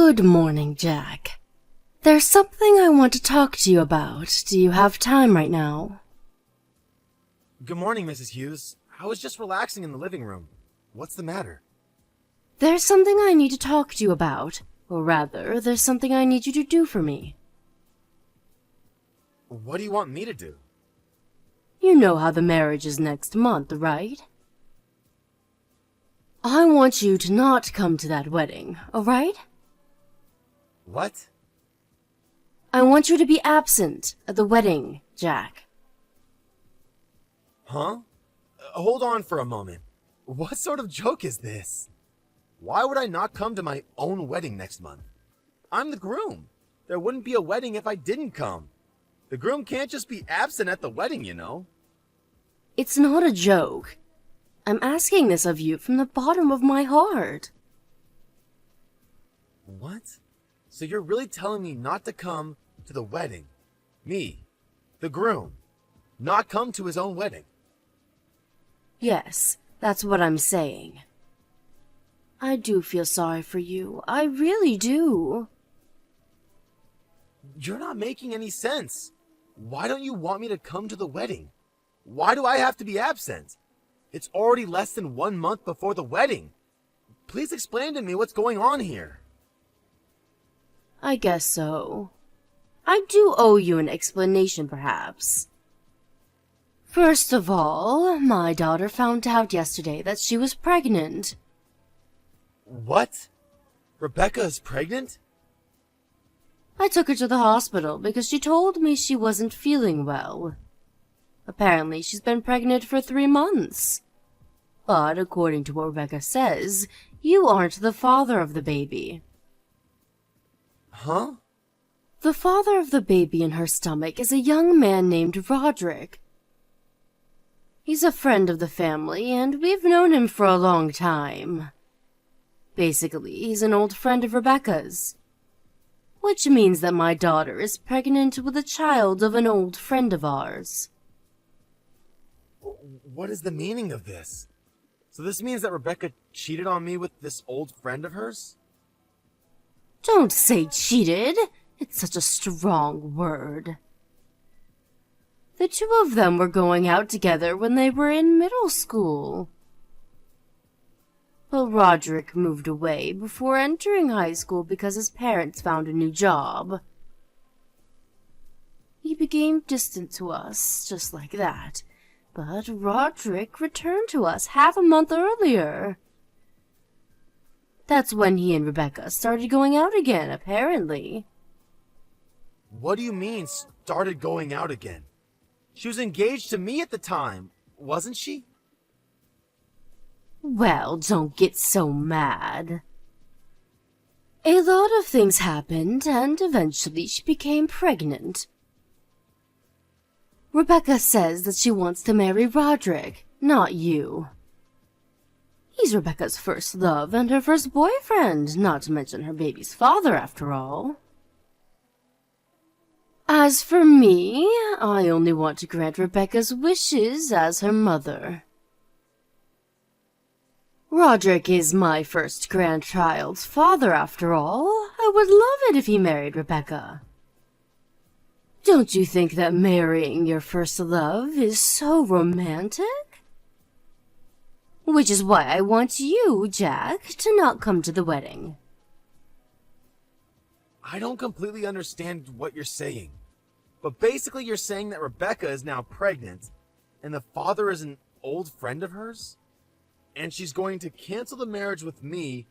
Good morning, Jack. There's something I want to talk to you about. Do you have time right now? Good morning, Mrs. Hughes. I was just relaxing in the living room. What's the matter? There's something I need to talk to you about. Or rather, there's something I need you to do for me. What do you want me to do? You know how the marriage is next month, right? I want you to not come to that wedding, alright? What? I want you to be absent at the wedding, Jack. Huh? Hold on for a moment. What sort of joke is this? Why would I not come to my own wedding next month? I'm the groom. There wouldn't be a wedding if I didn't come. The groom can't just be absent at the wedding, you know. It's not a joke. I'm asking this of you from the bottom of my heart. What? So you're really telling me not to come to the wedding? Me, the groom, not come to his own wedding? Yes, that's what I'm saying. I do feel sorry for you. I really do. You're not making any sense. Why don't you want me to come to the wedding? Why do I have to be absent? It's already less than 1 month before the wedding. Please explain to me what's going on here. I guess so. I do owe you an explanation, perhaps. First of all, my daughter found out yesterday that she was pregnant. What? Rebecca is pregnant? I took her to the hospital because she told me she wasn't feeling well. Apparently, she's been pregnant for 3 months. But according to what Rebecca says, you aren't the father of the baby. Huh? The father of the baby in her stomach is a young man named Roderick. He's a friend of the family, and we've known him for a long time. Basically, he's an old friend of Rebecca's. Which means that my daughter is pregnant with a child of an old friend of ours. What is the meaning of this? So this means that Rebecca cheated on me with this old friend of hers? Don't say cheated. It's such a strong word. The two of them were going out together when they were in middle school. But Roderick moved away before entering high school because his parents found a new job. He became distant to us, just like that. But Roderick returned to us half a month earlier. That's when he and Rebecca started going out again, apparently. What do you mean, started going out again? She was engaged to me at the time, wasn't she? Well, don't get so mad. A lot of things happened, and eventually she became pregnant. Rebecca says that she wants to marry Roderick, not you. He's Rebecca's first love and her first boyfriend, not to mention her baby's father, after all. As for me, I only want to grant Rebecca's wishes as her mother. Roderick is my first grandchild's father, after all. I would love it if he married Rebecca. Don't you think that marrying your first love is so romantic? Which is why I want you, Jack, to not come to the wedding. I don't completely understand what you're saying. But basically you're saying that Rebecca is now pregnant, and the father is an old friend of hers? And she's going to cancel the marriage with me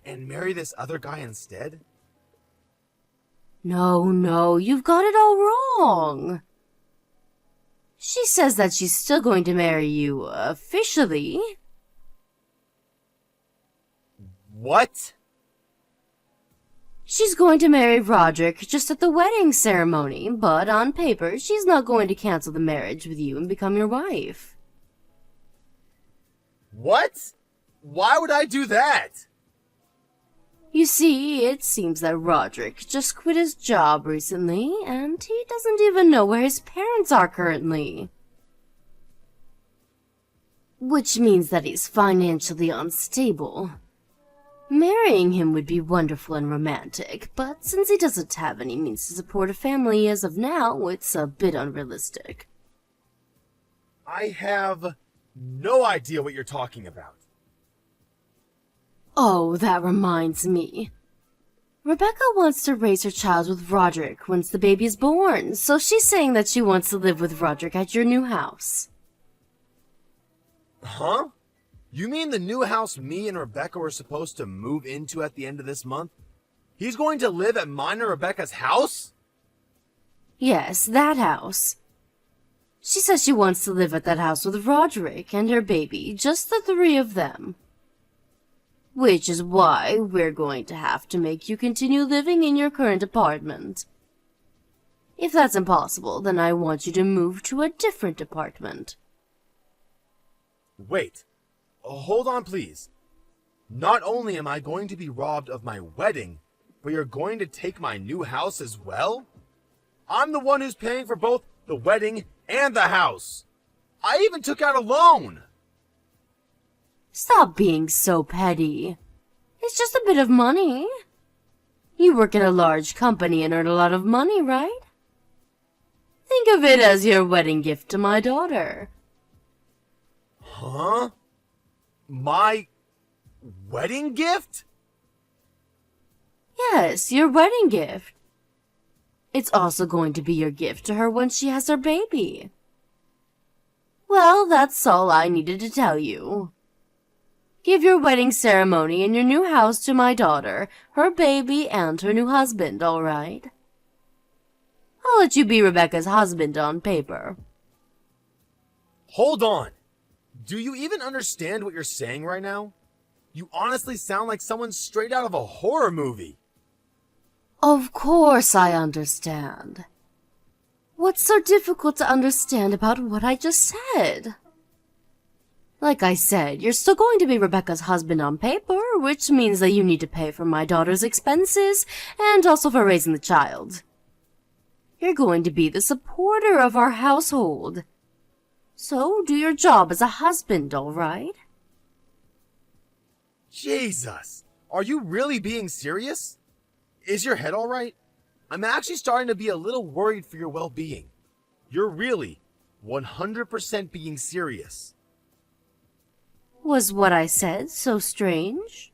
and marry this other guy instead? No, you've got it all wrong. She says that she's still going to marry you officially. What? She's going to marry Roderick just at the wedding ceremony, but on paper, she's not going to cancel the marriage with you and become your wife. What? Why would I do that? You see, it seems that Roderick just quit his job recently, and he doesn't even know where his parents are currently. Which means that he's financially unstable. Marrying him would be wonderful and romantic, but since he doesn't have any means to support a family as of now, it's a bit unrealistic. I have no idea what you're talking about. Oh, that reminds me. Rebecca wants to raise her child with Roderick once the baby is born, so she's saying that she wants to live with Roderick at your new house. Huh? You mean the new house me and Rebecca were supposed to move into at the end of this month? He's going to live at mine and Rebecca's house? Yes, that house. She says she wants to live at that house with Roderick and her baby, just the three of them. Which is why we're going to have to make you continue living in your current apartment. If that's impossible, then I want you to move to a different apartment. Wait. Hold on, please. Not only am I going to be robbed of my wedding, but you're going to take my new house as well? I'm the one who's paying for both the wedding and the house. I even took out a loan. Stop being so petty. It's just a bit of money. You work at a large company and earn a lot of money, right? Think of it as your wedding gift to my daughter. Huh? My wedding gift? Yes, your wedding gift. It's also going to be your gift to her when she has her baby. Well, that's all I needed to tell you. Give your wedding ceremony in your new house to my daughter, her baby, and her new husband, all right? I'll let you be Rebecca's husband on paper. Hold on. Do you even understand what you're saying right now? You honestly sound like someone straight out of a horror movie. Of course I understand. What's so difficult to understand about what I just said? Like I said, you're still going to be Rebecca's husband on paper, which means that you need to pay for my daughter's expenses and also for raising the child. You're going to be the supporter of our household. So do your job as a husband, all right? Jesus! Are you really being serious? Is your head all right? I'm actually starting to be a little worried for your well-being. You're really 100% being serious. Was what I said so strange?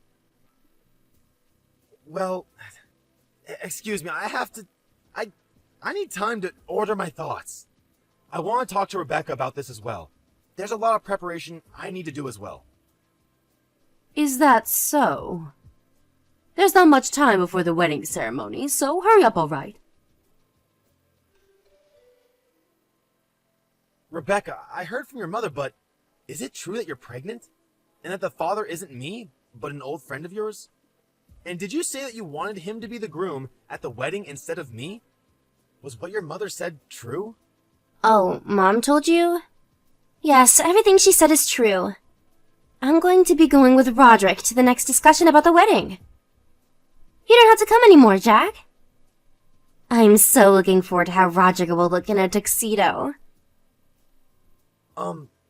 Well, excuse me, I need time to order my thoughts. I want to talk to Rebecca about this as well. There's a lot of preparation I need to do as well. Is that so? There's not much time before the wedding ceremony, so hurry up, all right? Rebecca, I heard from your mother, but is it true that you're pregnant? And that the father isn't me, but an old friend of yours? And did you say that you wanted him to be the groom at the wedding instead of me? Was what your mother said true? Oh, Mom told you? Yes, everything she said is true. I'm going to be going with Roderick to the next discussion about the wedding. You don't have to come anymore, Jack. I'm so looking forward to how Roderick will look in a tuxedo.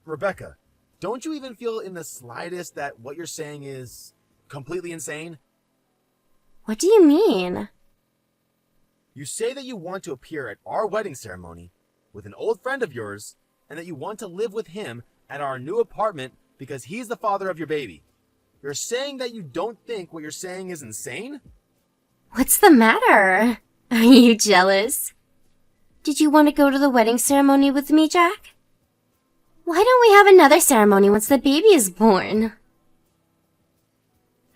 Rebecca, don't you even feel in the slightest that what you're saying is completely insane? What do you mean? You say that you want to appear at our wedding ceremony with an old friend of yours, and that you want to live with him at our new apartment because he's the father of your baby. You're saying that you don't think what you're saying is insane? What's the matter? Are you jealous? Did you want to go to the wedding ceremony with me, Jack? Why don't we have another ceremony once the baby is born?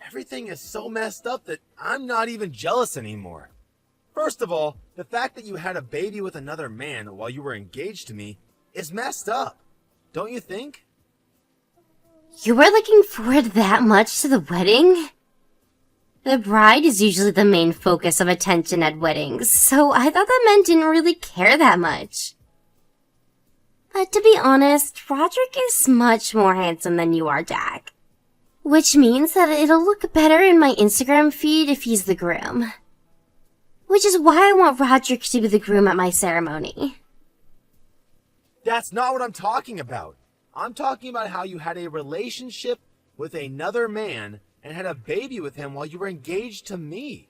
Everything is so messed up that I'm not even jealous anymore. First of all, the fact that you had a baby with another man while you were engaged to me is messed up. Don't you think? You were looking forward that much to the wedding? The bride is usually the main focus of attention at weddings, so I thought the men didn't really care that much. But to be honest, Roderick is much more handsome than you are, Jack. Which means that it'll look better in my Instagram feed if he's the groom. Which is why I want Roderick to be the groom at my ceremony. That's not what I'm talking about. I'm talking about how you had a relationship with another man and had a baby with him while you were engaged to me.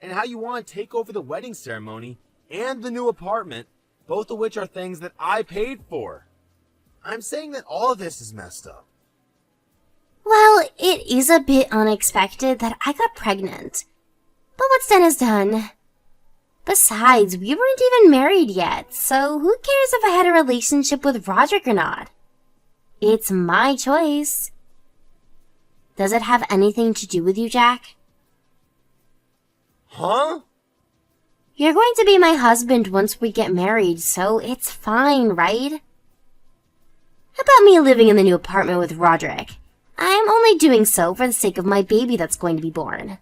And how you want to take over the wedding ceremony and the new apartment, both of which are things that I paid for. I'm saying that all of this is messed up. Well, it is a bit unexpected that I got pregnant. But what's done is done. Besides, we weren't even married yet, so who cares if I had a relationship with Roderick or not? It's my choice. Does it have anything to do with you, Jack? Huh? You're going to be my husband once we get married, so it's fine, right? How about me living in the new apartment with Roderick? I'm only doing so for the sake of my baby that's going to be born.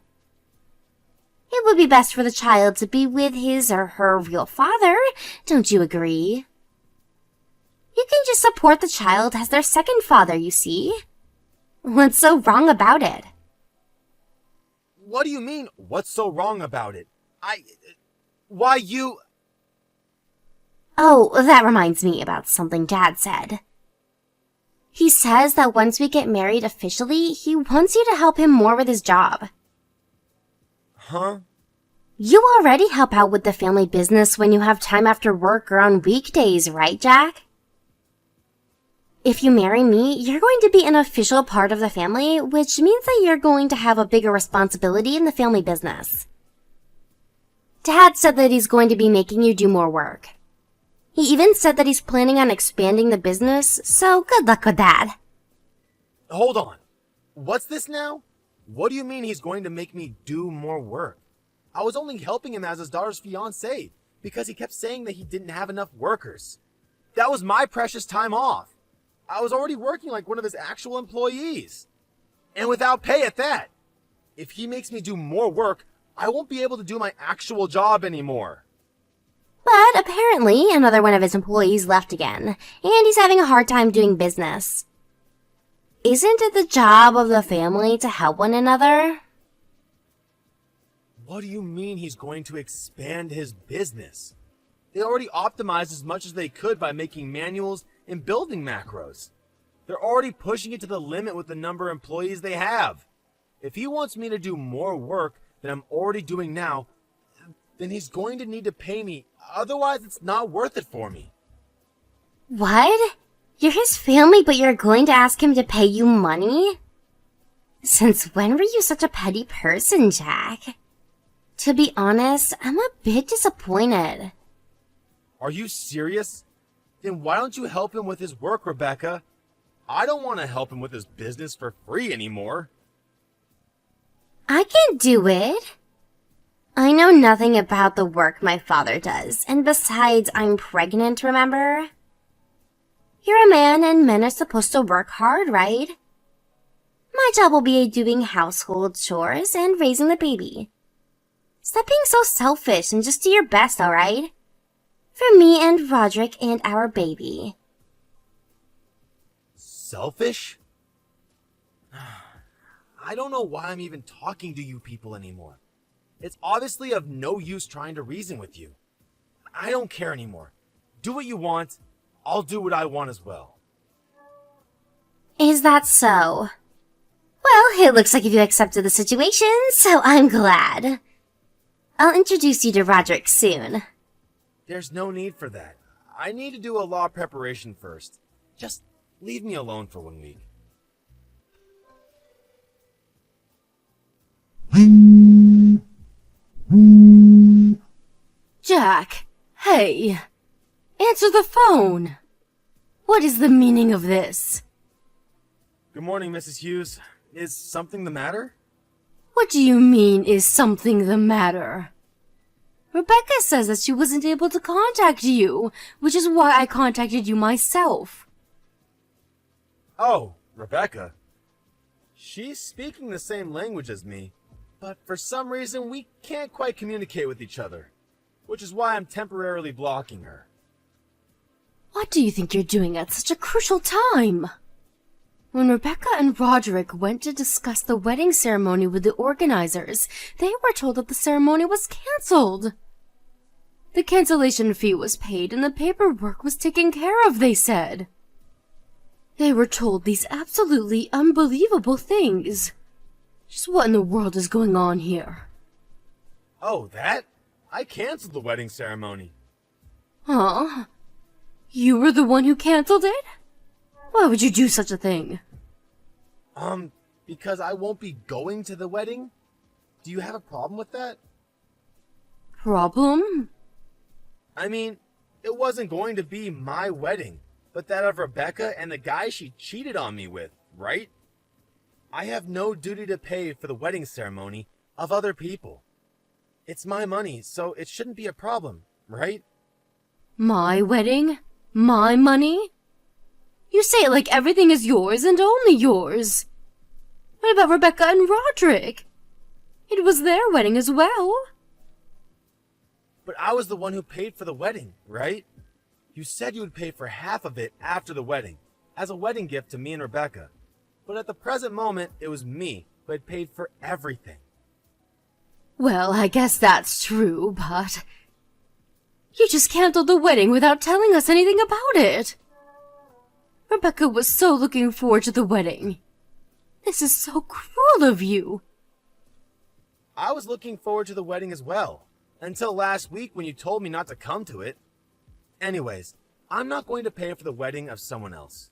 It would be best for the child to be with his or her real father, don't you agree? You can just support the child as their second father, you see. What's so wrong about it? What do you mean, what's so wrong about it? Why you... Oh, that reminds me about something Dad said. He says that once we get married officially, he wants you to help him more with his job. Huh? You already help out with the family business when you have time after work or on weekdays, right, Jack? If you marry me, you're going to be an official part of the family, which means that you're going to have a bigger responsibility in the family business. Dad said that he's going to be making you do more work. He even said that he's planning on expanding the business, so good luck with that. Hold on. What's this now? What do you mean he's going to make me do more work? I was only helping him as his daughter's fiancé because he kept saying that he didn't have enough workers. That was my precious time off. I was already working like one of his actual employees. And without pay at that. If he makes me do more work, I won't be able to do my actual job anymore. But apparently another one of his employees left again, and he's having a hard time doing business. Isn't it the job of the family to help one another? What do you mean he's going to expand his business? They already optimized as much as they could by making manuals and building macros. They're already pushing it to the limit with the number of employees they have. If he wants me to do more work than I'm already doing now, then he's going to need to pay me. Otherwise, it's not worth it for me. What? You're his family, but you're going to ask him to pay you money? Since when were you such a petty person, Jack? To be honest, I'm a bit disappointed. Are you serious? Then why don't you help him with his work, Rebecca? I don't want to help him with his business for free anymore. I can do it. I know nothing about the work my father does, and besides, I'm pregnant, remember? You're a man, and men are supposed to work hard, right? My job will be doing household chores and raising the baby. Stop being so selfish and just do your best, alright? For me and Roderick and our baby. Selfish? I don't know why I'm even talking to you people anymore. It's obviously of no use trying to reason with you. I don't care anymore. Do what you want. I'll do what I want as well. Is that so? Well, it looks like you've accepted the situation, so I'm glad. I'll introduce you to Roderick soon. There's no need for that. I need to do a law preparation first. Just leave me alone for 1 week. Jack, hey, answer the phone. What is the meaning of this? Good morning, Mrs. Hughes. Is something the matter? What do you mean, is something the matter? Rebecca says that she wasn't able to contact you, which is why I contacted you myself. Oh, Rebecca. She's speaking the same language as me, but for some reason we can't quite communicate with each other, which is why I'm temporarily blocking her. What do you think you're doing at such a crucial time? When Rebecca and Roderick went to discuss the wedding ceremony with the organizers, they were told that the ceremony was cancelled. The cancellation fee was paid and the paperwork was taken care of, they said. They were told these absolutely unbelievable things. Just what in the world is going on here? Oh, that? I canceled the wedding ceremony. Huh? You were the one who canceled it? Why would you do such a thing? Because I won't be going to the wedding? Do you have a problem with that? Problem? I mean, it wasn't going to be my wedding, but that of Rebecca and the guy she cheated on me with, right? I have no duty to pay for the wedding ceremony of other people. It's my money, so it shouldn't be a problem, right? My wedding? My money? You say it like everything is yours and only yours. What about Rebecca and Roderick? It was their wedding as well. But I was the one who paid for the wedding, right? You said you would pay for half of it after the wedding, as a wedding gift to me and Rebecca. But at the present moment, it was me who had paid for everything. Well, I guess that's true, but... You just canceled the wedding without telling us anything about it. Rebecca was so looking forward to the wedding. This is so cruel of you. I was looking forward to the wedding as well, until last week when you told me not to come to it. Anyways, I'm not going to pay for the wedding of someone else.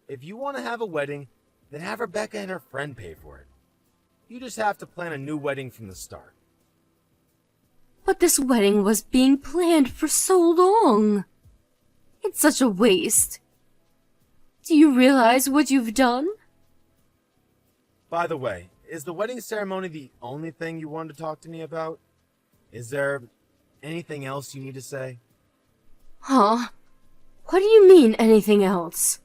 If you want to have a wedding, then have Rebecca and her friend pay for it. You just have to plan a new wedding from the start. But this wedding was being planned for so long. It's such a waste. Do you realize what you've done? By the way, is the wedding ceremony the only thing you wanted to talk to me about? Is there anything else you need to say? Huh? What do you mean, anything else?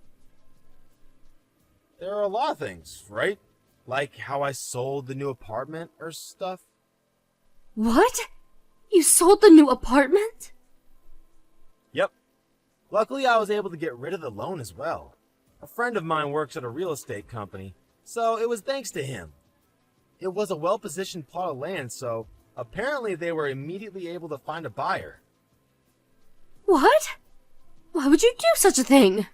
There are a lot of things, right? Like how I sold the new apartment or stuff. What? You sold the new apartment? Yep. Luckily, I was able to get rid of the loan as well. A friend of mine works at a real estate company, so it was thanks to him. It was a well-positioned plot of land, so apparently they were immediately able to find a buyer. What? Why would you do such a thing?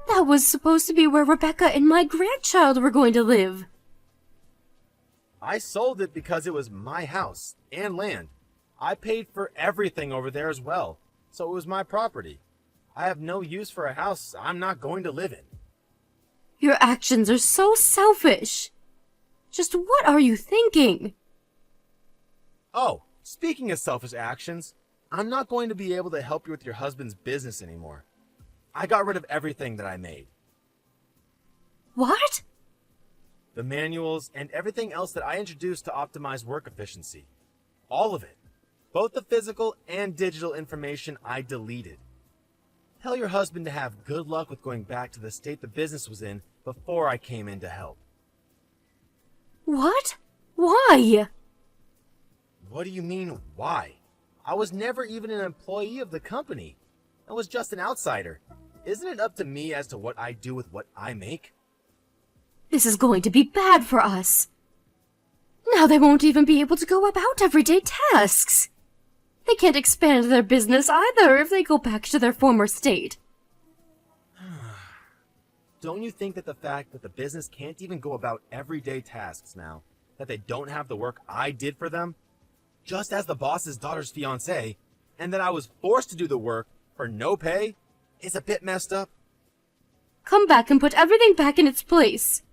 That was supposed to be where Rebecca and my grandchild were going to live. I sold it because it was my house and land. I paid for everything over there as well, so it was my property. I have no use for a house I'm not going to live in. Your actions are so selfish. Just what are you thinking? Oh, speaking of selfish actions, I'm not going to be able to help you with your husband's business anymore. I got rid of everything that I made. What? The manuals and everything else that I introduced to optimize work efficiency. All of it. Both the physical and digital information I deleted. Tell your husband to have good luck with going back to the state the business was in before I came in to help. What? Why? What do you mean, why? I was never even an employee of the company. I was just an outsider. Isn't it up to me as to what I do with what I make? This is going to be bad for us. Now they won't even be able to go about everyday tasks. They can't expand their business either if they go back to their former state. Don't you think that the fact that the business can't even go about everyday tasks now, that they don't have the work I did for them, just as the boss's daughter's fiancé, and that I was forced to do the work for no pay, is a bit messed up? Come back and put everything back in its place.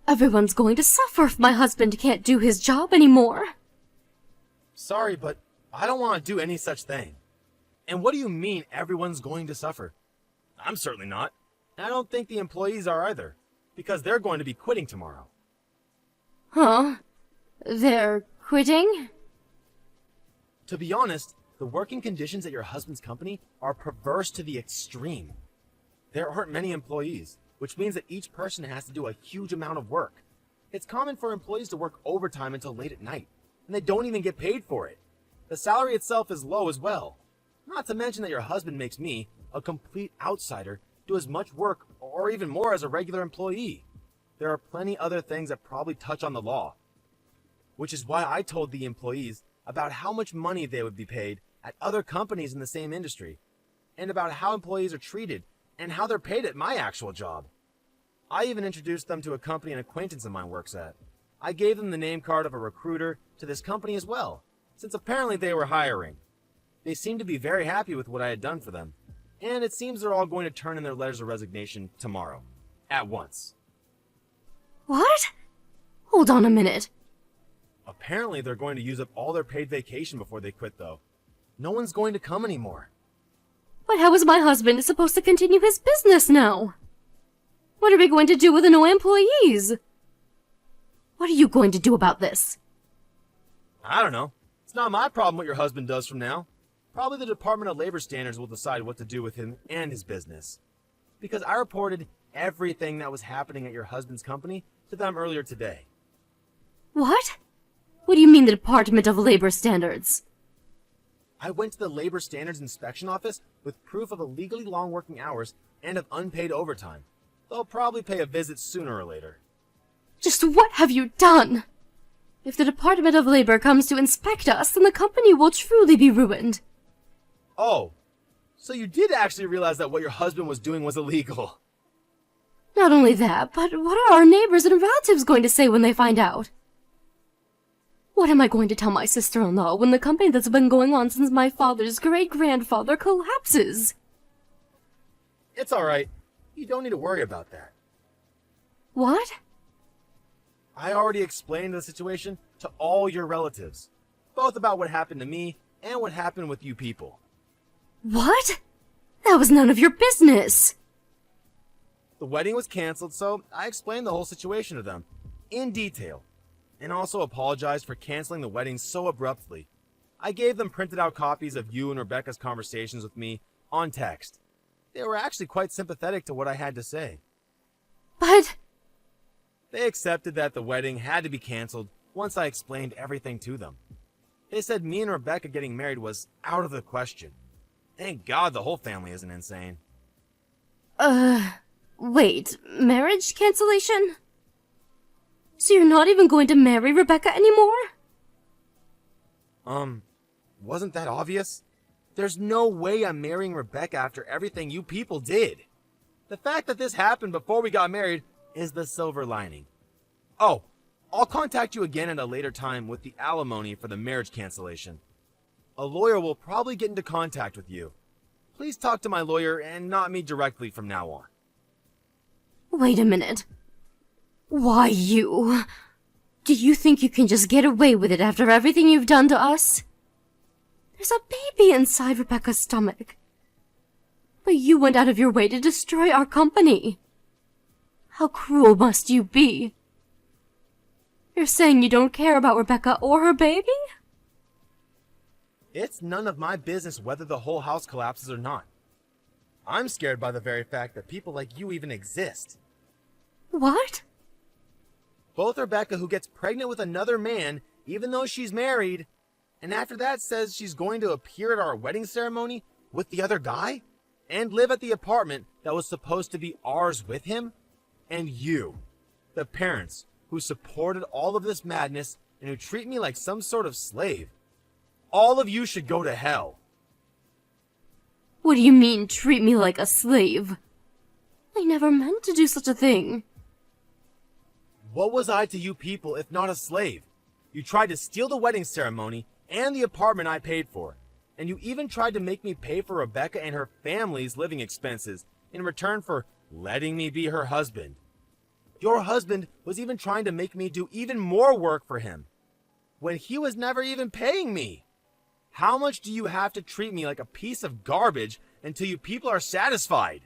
Everyone's going to suffer if my husband can't do his job anymore. Sorry, but I don't want to do any such thing. And what do you mean everyone's going to suffer? I'm certainly not. And I don't think the employees are either, because they're going to be quitting tomorrow. Huh? They're quitting? To be honest, the working conditions at your husband's company are perverse to the extreme. There aren't many employees, which means that each person has to do a huge amount of work. It's common for employees to work overtime until late at night, and they don't even get paid for it. The salary itself is low as well. Not to mention that your husband makes me, a complete outsider, do as much work or even more as a regular employee. There are plenty other things that probably touch on the law. Which is why I told the employees about how much money they would be paid at other companies in the same industry, and about how employees are treated and how they're paid at my actual job. I even introduced them to a company an acquaintance of mine works at. I gave them the name card of a recruiter to this company as well, since apparently they were hiring. They seemed to be very happy with what I had done for them, and it seems they're all going to turn in their letters of resignation tomorrow. At once. What? Hold on a minute. Apparently they're going to use up all their paid vacation before they quit, though. No one's going to come anymore. But how is my husband supposed to continue his business now? What are we going to do with the no employees? What are you going to do about this? I don't know. It's not my problem what your husband does from now. Probably the Department of Labor Standards will decide what to do with him and his business. Because I reported everything that was happening at your husband's company to them earlier today. What? What do you mean the Department of Labor Standards? I went to the Labor Standards Inspection Office with proof of illegally long working hours and of unpaid overtime. They'll probably pay a visit sooner or later. Just what have you done? If the Department of Labor comes to inspect us, then the company will truly be ruined. Oh, so you did actually realize that what your husband was doing was illegal. Not only that, but what are our neighbors and relatives going to say when they find out? What am I going to tell my sister-in-law when the company that's been going on since my father's great-grandfather collapses? It's alright. You don't need to worry about that. What? I already explained the situation to all your relatives, both about what happened to me and what happened with you people. What? That was none of your business. The wedding was canceled, so I explained the whole situation to them, in detail, and also apologized for canceling the wedding so abruptly. I gave them printed out copies of you and Rebecca's conversations with me on text. They were actually quite sympathetic to what I had to say. But... They accepted that the wedding had to be canceled once I explained everything to them. They said me and Rebecca getting married was out of the question. Thank God the whole family isn't insane. Wait, marriage cancellation? So you're not even going to marry Rebecca anymore? Wasn't that obvious? There's no way I'm marrying Rebecca after everything you people did. The fact that this happened before we got married is the silver lining. Oh, I'll contact you again at a later time with the alimony for the marriage cancellation. A lawyer will probably get into contact with you. Please talk to my lawyer and not me directly from now on. Wait a minute. Why you? Do you think you can just get away with it after everything you've done to us? There's a baby inside Rebecca's stomach. But you went out of your way to destroy our company. How cruel must you be? You're saying you don't care about Rebecca or her baby? It's none of my business whether the whole house collapses or not. I'm scared by the very fact that people like you even exist. What? Both Rebecca, who gets pregnant with another man, even though she's married, and after that says she's going to appear at our wedding ceremony with the other guy, and live at the apartment that was supposed to be ours with him, and you, the parents who supported all of this madness and who treat me like some sort of slave. All of you should go to hell. What do you mean, treat me like a slave? I never meant to do such a thing. What was I to you people if not a slave? You tried to steal the wedding ceremony and the apartment I paid for. And you even tried to make me pay for Rebecca and her family's living expenses in return for letting me be her husband. Your husband was even trying to make me do even more work for him, when he was never even paying me. How much do you have to treat me like a piece of garbage until you people are satisfied?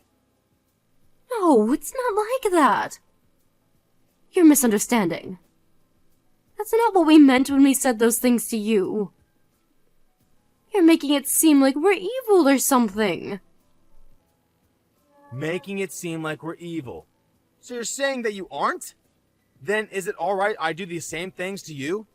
No, it's not like that. You're misunderstanding. That's not what we meant when we said those things to you. You're making it seem like we're evil or something. Making it seem like we're evil. So you're saying that you aren't? Then is it alright I do these same things to you?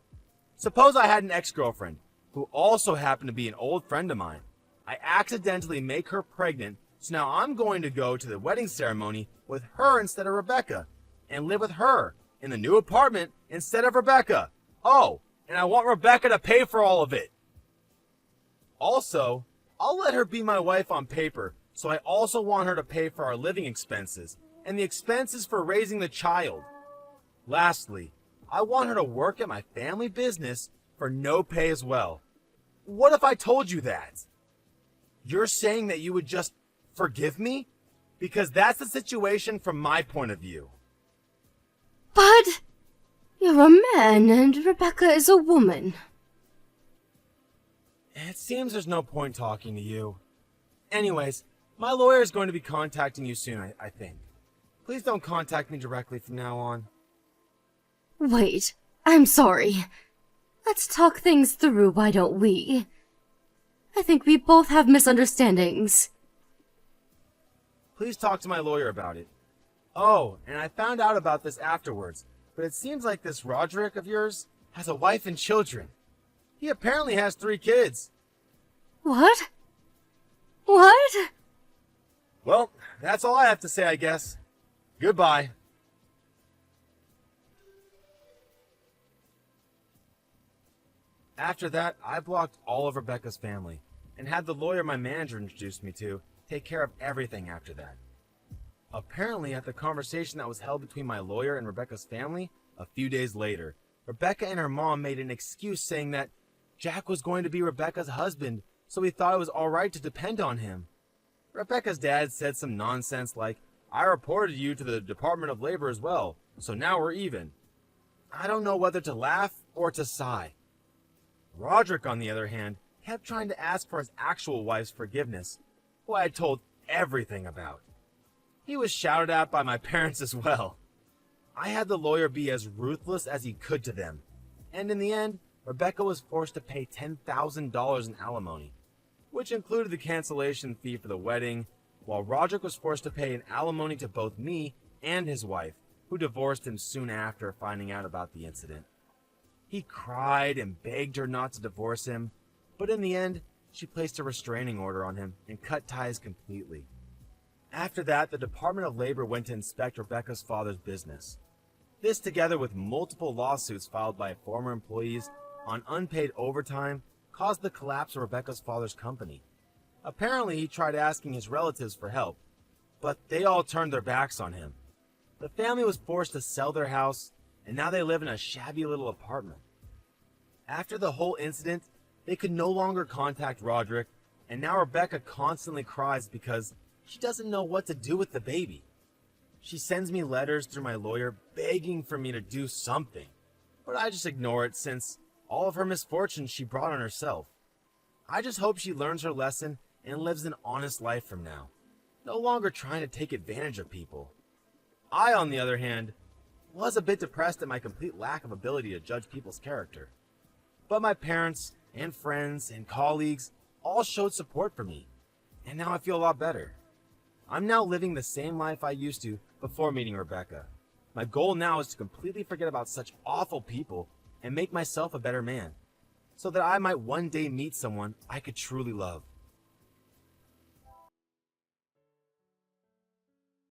Suppose I had an ex-girlfriend, who also happened to be an old friend of mine. I accidentally make her pregnant, so now I'm going to go to the wedding ceremony with her instead of Rebecca, and live with her in the new apartment instead of Rebecca. Oh, and I want Rebecca to pay for all of it. Also, I'll let her be my wife on paper, so I also want her to pay for our living expenses and the expenses for raising the child. Lastly, I want her to work at my family business for no pay as well. What if I told you that? You're saying that you would just forgive me? Because that's the situation from my point of view. But you're a man and Rebecca is a woman. It seems there's no point talking to you. Anyways, my lawyer is going to be contacting you soon, I think. Please don't contact me directly from now on. Wait, I'm sorry. Let's talk things through, why don't we? I think we both have misunderstandings. Please talk to my lawyer about it. Oh, and I found out about this afterwards, but it seems like this Roderick of yours has a wife and children. He apparently has 3 kids. What? What? Well, that's all I have to say, I guess. Goodbye. After that, I blocked all of Rebecca's family and had the lawyer my manager introduced me to take care of everything after that. Apparently, at the conversation that was held between my lawyer and Rebecca's family, a few days later, Rebecca and her mom made an excuse saying that Jack was going to be Rebecca's husband, so he thought it was alright to depend on him. Rebecca's dad said some nonsense like, I reported you to the Department of Labor as well, so now we're even. I don't know whether to laugh or to sigh. Roderick, on the other hand, kept trying to ask for his actual wife's forgiveness, who I had told everything about. He was shouted at by my parents as well. I had the lawyer be as ruthless as he could to them, and in the end, Rebecca was forced to pay $10,000 in alimony, which included the cancellation fee for the wedding, while Roderick was forced to pay an alimony to both me and his wife, who divorced him soon after finding out about the incident. He cried and begged her not to divorce him, but in the end, she placed a restraining order on him and cut ties completely. After that, the Department of Labor went to inspect Rebecca's father's business. This, together with multiple lawsuits filed by former employees on unpaid overtime, caused the collapse of Rebecca's father's company. Apparently, he tried asking his relatives for help, but they all turned their backs on him. The family was forced to sell their house, and now they live in a shabby little apartment. After the whole incident, they could no longer contact Roderick, and now Rebecca constantly cries because she doesn't know what to do with the baby. She sends me letters through my lawyer begging for me to do something, but I just ignore it since all of her misfortunes she brought on herself. I just hope she learns her lesson and lives an honest life from now, no longer trying to take advantage of people. I, on the other hand, was a bit depressed at my complete lack of ability to judge people's character. But my parents and friends and colleagues all showed support for me, and now I feel a lot better. I'm now living the same life I used to before meeting Rebecca. My goal now is to completely forget about such awful people and make myself a better man, so that I might one day meet someone I could truly love.